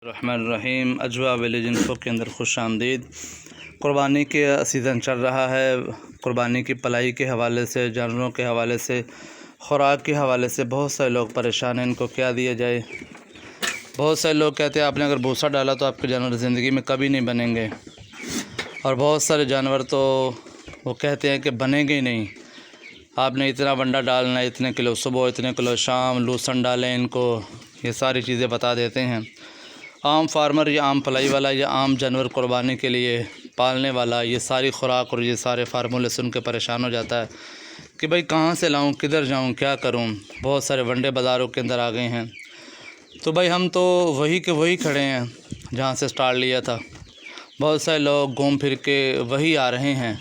रहमानिर्रहीम। अजवा village info के अंदर खुश आमदीद। क़ुरबानी के सीज़न चल रहा है। क़ुरबानी की पलाई के हवाले से, जानवरों के हवाले से, ख़ुराक के हवाले से बहुत सारे लोग परेशान हैं। इनको क्या दिया जाए। बहुत सारे लोग कहते हैं आपने अगर भूसा डाला तो आपके जानवर ज़िंदगी में कभी नहीं बनेंगे, और बहुत सारे जानवर तो वो कहते हैं कि बनेंगे ही नहीं। आपने इतना वंडा डालना है, इतने किलो सुबह, इतने किलो शाम, लूसन डालें इनको, ये सारी चीज़ें बता देते हैं। आम फार्मर या आम पलाई वाला या आम जानवर क़ुरबानी के लिए पालने वाला ये सारी ख़ुराक और ये सारे फार्मूले सुन के परेशान हो जाता है कि भाई कहाँ से लाऊं, किधर जाऊं, क्या करूं। बहुत सारे वंडे बाज़ारों के अंदर आ गए हैं। तो भाई हम तो वही के वही खड़े हैं जहाँ से स्टार्ट लिया था। बहुत सारे लोग घूम फिर के वही आ रहे हैं,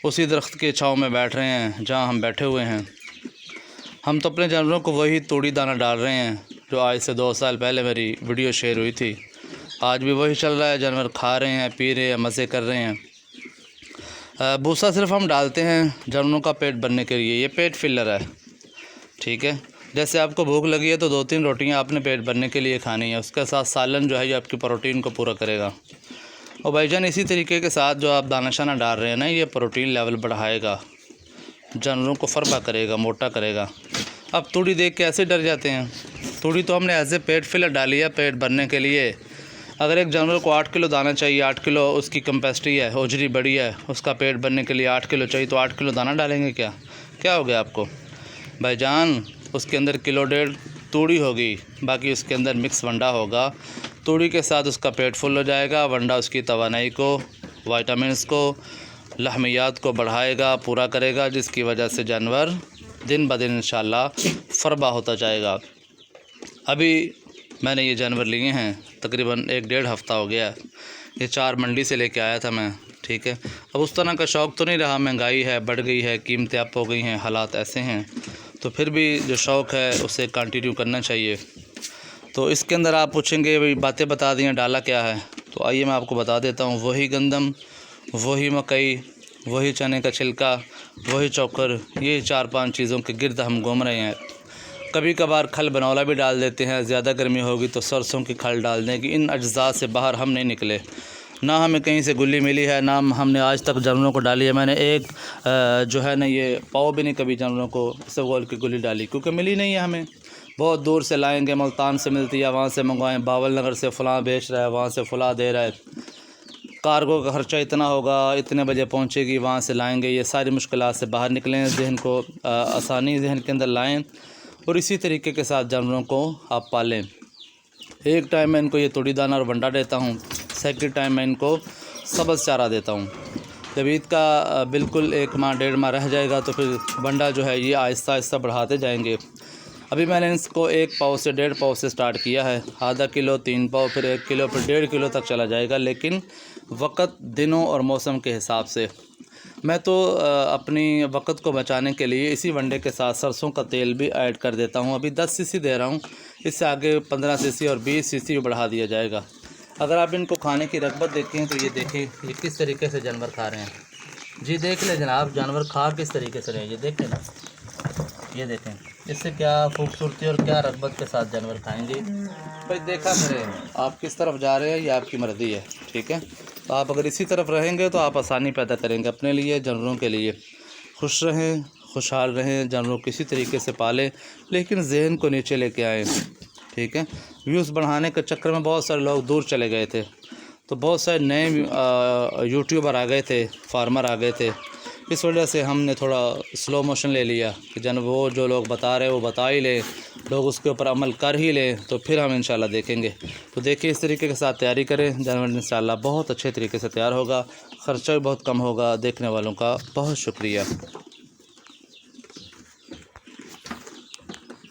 उसी दरख्त के छाँव में बैठ रहे हैं जहाँ हम बैठे हुए हैं। हम तो अपने जानवरों को वही तूड़ी दाना डाल रहे हैं जो आज से 2 साल पहले मेरी वीडियो शेयर हुई थी। आज भी वही चल रहा है। जानवर खा रहे हैं, पी रहे हैं, मज़े कर रहे हैं। भूसा सिर्फ हम डालते हैं जानवरों का पेट भरने के लिए। ये पेट फिलर है, ठीक है। जैसे आपको भूख लगी है तो 2-3 रोटियां आपने पेट भरने के लिए खानी है। उसके साथ सालन जो है ये आपकी प्रोटीन को पूरा करेगा। और भाईजान इसी तरीके के साथ जो आप दाना शाना डाल रहे हैं ना, ये प्रोटीन लेवल बढ़ाएगा, जानवरों को फरबा करेगा, मोटा करेगा। अब तूड़ी देख के ऐसे डर जाते हैं। तूड़ी तो हमने ऐसे पेट फिलर डाली है पेट भरने के लिए। अगर एक जानवर को 8 किलो दाना चाहिए, 8 किलो उसकी कैपेसिटी है, होजरी बड़ी है, उसका पेट भरने के लिए 8 किलो चाहिए, तो 8 किलो दाना डालेंगे क्या? क्या हो गया आपको भाईजान? उसके अंदर 1.5 किलो तूड़ी होगी, बाकी उसके अंदर मिक्स वंडा होगा। तूड़ी के साथ उसका पेट फुल हो जाएगा। वंडा उसकी तवानाई को, वाइटामिन्स को, लहमियात को बढ़ाएगा, पूरा करेगा, जिसकी वजह से जानवर दिन ब दिन इंशाल्लाह फरबा होता जाएगा। अभी मैंने ये जानवर लिए हैं तकरीबन 1-1.5 हफ़्ता हो गया। ये 4 मंडी से लेके आया था मैं, ठीक है। अब उस तरह का शौक़ तो नहीं रहा, महंगाई है, बढ़ गई है, कीमतें अप हो गई हैं, हालात ऐसे हैं, तो फिर भी जो शौक़ है उसे कंटिन्यू करना चाहिए। तो इसके अंदर आप पूछेंगे भाई बातें बता दी हैं, डाला क्या है, तो आइए मैं आपको बता देता हूँ। वही गंदम, वही मकई, वही चने का छिलका, वही चोकर, ये 4-5 चीज़ों के गिर्द हम घूम रहे हैं। कभी कभार खल बनौला भी डाल देते हैं। ज़्यादा गर्मी होगी तो सरसों की खल डाल दें कि इन अज्जा से बाहर हम नहीं निकले। ना हमें कहीं से गुल्ली मिली है, ना हमने आज तक जानवरों को डाली है। मैंने एक जो है ना ये पाव भी नहीं कभी जानवरों को इसबगोल की गुल्ली डाली, क्योंकि मिली नहीं है हमें। बहुत दूर से लाएंगे, मुल्तान से मिलती है, वहाँ से मंगवाएँ, बावल नगर से फ़लाँ बेच रहा है, वहाँ से फ़लाँ दे रहा है, कार्गो का ख़र्चा इतना होगा, इतने बजे पहुँचेगी, वहाँ से लाएंगे। ये सारी मुश्किलात से बाहर निकलें, जहन को आसानी जहन के अंदर लाएँ, और इसी तरीके के साथ जानवरों को आप पालें। एक टाइम मैं इनको ये तूड़ी दाना और वंडा देता हूँ, सेकंड टाइम मैं इनको सब्ज़ चारा देता हूँ। जब ईद का बिल्कुल 1 माह 1.5 माह रह जाएगा तो फिर वंडा जो है ये आहिस्ता आहिस्ता बढ़ाते जाएंगे। अभी मैंने इसको 1 पाव से 1.5 पाव से स्टार्ट किया है। आधा किलो, 3 पाव, फिर 1 किलो, फिर 1.5 किलो तक चला जाएगा, लेकिन वक्त, दिनों और मौसम के हिसाब से। मैं तो अपनी वक्त को बचाने के लिए इसी वंडे के साथ सरसों का तेल भी ऐड कर देता हूं। अभी 10 सीसी दे रहा हूं, इससे आगे 15 सीसी और 20 सीसी भी बढ़ा दिया जाएगा। अगर आप इनको खाने की रग़बत देखें तो ये देखें ये किस तरीके से जानवर खा रहे हैं। जी देख लें जनाब, जानवर खा किस तरीके से रहे हैं, ये देखें ना, ये देखें, इससे क्या खूबसूरती और क्या रग़बत के साथ जानवर खाएँगे। भाई देखा करें आप किस तरफ जा रहे हैं, ये आपकी मर्ज़ी है, ठीक है। तो आप अगर इसी तरफ रहेंगे तो आप आसानी पैदा करेंगे अपने लिए, जानवरों के लिए। खुश रहें, खुशहाल रहें, जानवरों को किसी तरीके से पालें, लेकिन जहन को नीचे लेके आएँ, ठीक है। व्यूज़ बढ़ाने के चक्कर में बहुत सारे लोग दूर चले गए थे, तो बहुत सारे नए यूट्यूबर आ गए थे, फार्मर आ गए थे। इस वजह से हमने थोड़ा स्लो मोशन ले लिया कि वो जो लोग बता रहे हैं वो बता ही लें, लोग उसके ऊपर अमल कर ही लें, तो फिर हम इंशाल्लाह देखेंगे। तो देखिए इस तरीके के साथ तैयारी करें, जानवर इंशाल्लाह बहुत अच्छे तरीके से तैयार होगा, ख़र्चा भी बहुत कम होगा। देखने वालों का बहुत शुक्रिया।